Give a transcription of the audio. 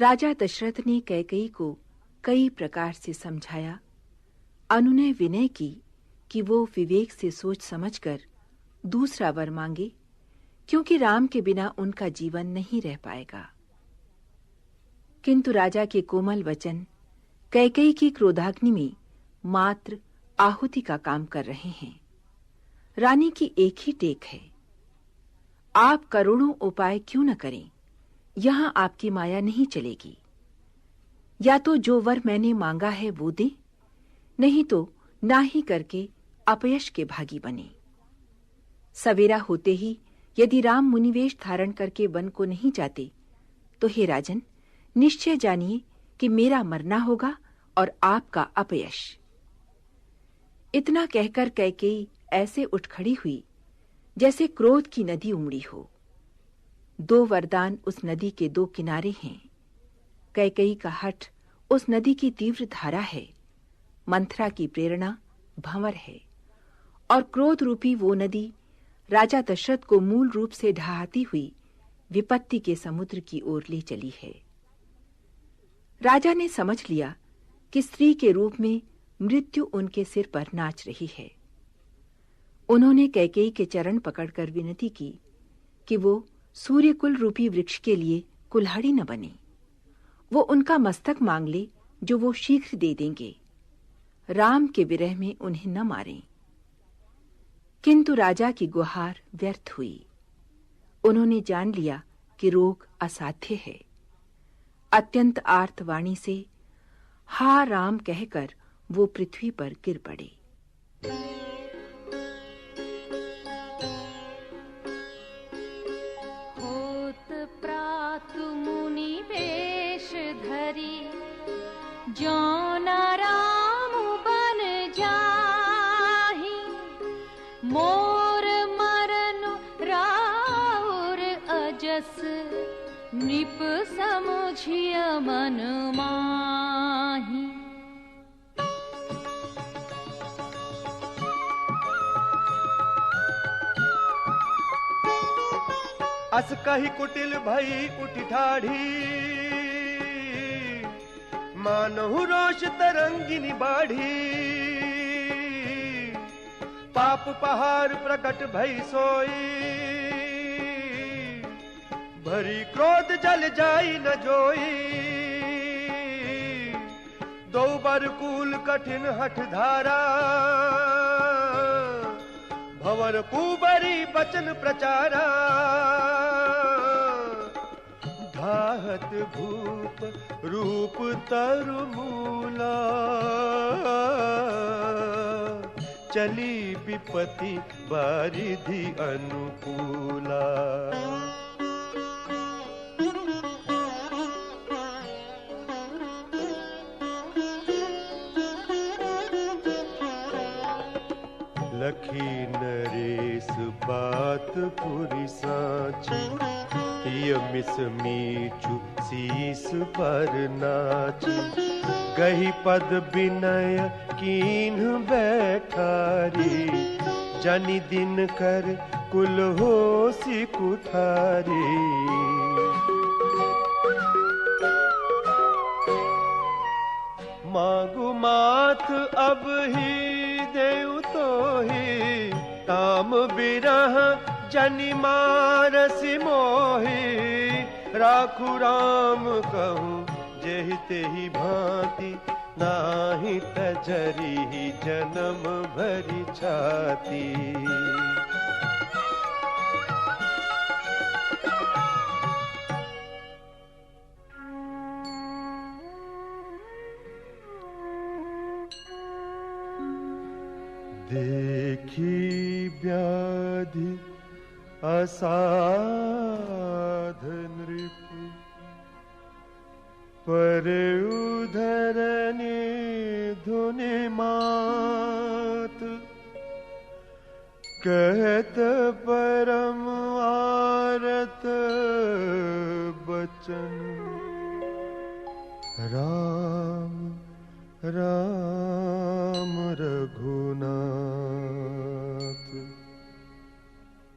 राजा दशरथ ने कैकेयी को कई प्रकार से समझाया, अनुनय विनय की कि वो विवेक से सोच समझकर दूसरा वर मांगे, क्योंकि राम के बिना उनका जीवन नहीं रह पाएगा। किंतु राजा के कोमल वचन कैकेयी की क्रोधाग्नि में मात्र आहुति का काम कर रहे हैं। रानी की एक ही टेक है, आप करोड़ों उपाय क्यों न करें, यहां आपकी माया नहीं चलेगी। या तो जो वर मैंने मांगा है वो दे, नहीं तो ना ही करके अपयश के भागी बने। सवेरा होते ही यदि राम मुनिवेश धारण करके वन को नहीं जाते, तो हे राजन, निश्चय जानिए कि मेरा मरना होगा और आपका अपयश। इतना कहकर कैकेयी ऐसे उठ खड़ी हुई जैसे क्रोध की नदी उमड़ी हो। दो वरदान उस नदी के दो किनारे हैं। कैकेयी का हठ उस नदी की तीव्र धारा है, मंथरा की प्रेरणा भंवर है, और क्रोध रूपी वो नदी राजा दशरथ को मूल रूप से ढहाती हुई विपत्ति के समुद्र की ओर ले चली है। राजा ने समझ लिया कि स्त्री के रूप में मृत्यु उनके सिर पर नाच रही है। उन्होंने कैकेयी के चरण पकड़कर विनती की कि वो सूर्यकुल रूपी वृक्ष के लिए कुल्हाड़ी न बने। वो उनका मस्तक मांग ले, जो वो शीघ्र दे देंगे। राम के विरह में उन्हें न मारें। किंतु राजा की गुहार व्यर्थ हुई। उन्होंने जान लिया कि रोग असाध्य है। अत्यंत आर्त वाणी से हा राम कहकर वो पृथ्वी पर गिर पड़े। होत प्रातु मुनि वेश धरी, जौन राम बन जाहि। मोर मरनु राउर अजस, नृप समुझिय मन माहि। अस कही कुटिल भई उठ ठाढ़ी, मानहु रोष तरंगिनी बाढ़ी। पाप पहाड़ प्रकट भई सोई, भरी क्रोध जल जाई न जोई। दो बर कूल कठिन हठ धारा, भंवर कुबरी बचन प्रचारा। ढाहत भूप रूप तरु मूला, चली विपत्ति बारिधि अनुकूला। लखी नरेश बात पुरी साची, मिस मीचु शीस पर नाची। गही पद विनय कीन्ह बैठारी, जनि दिन कर कुल होसी कुठारी। मांगु माथ अब ही देउ तो ही, ताम बिरह जनि मारसि मोहि। राखु राम कहूँ जेहि तेहि भांति, नाही तजरि जन्म भरि छाती। देखी व्याधि असाध नृप, पर उधरने धुनि मात। कहत परम आरत बचन, राम राम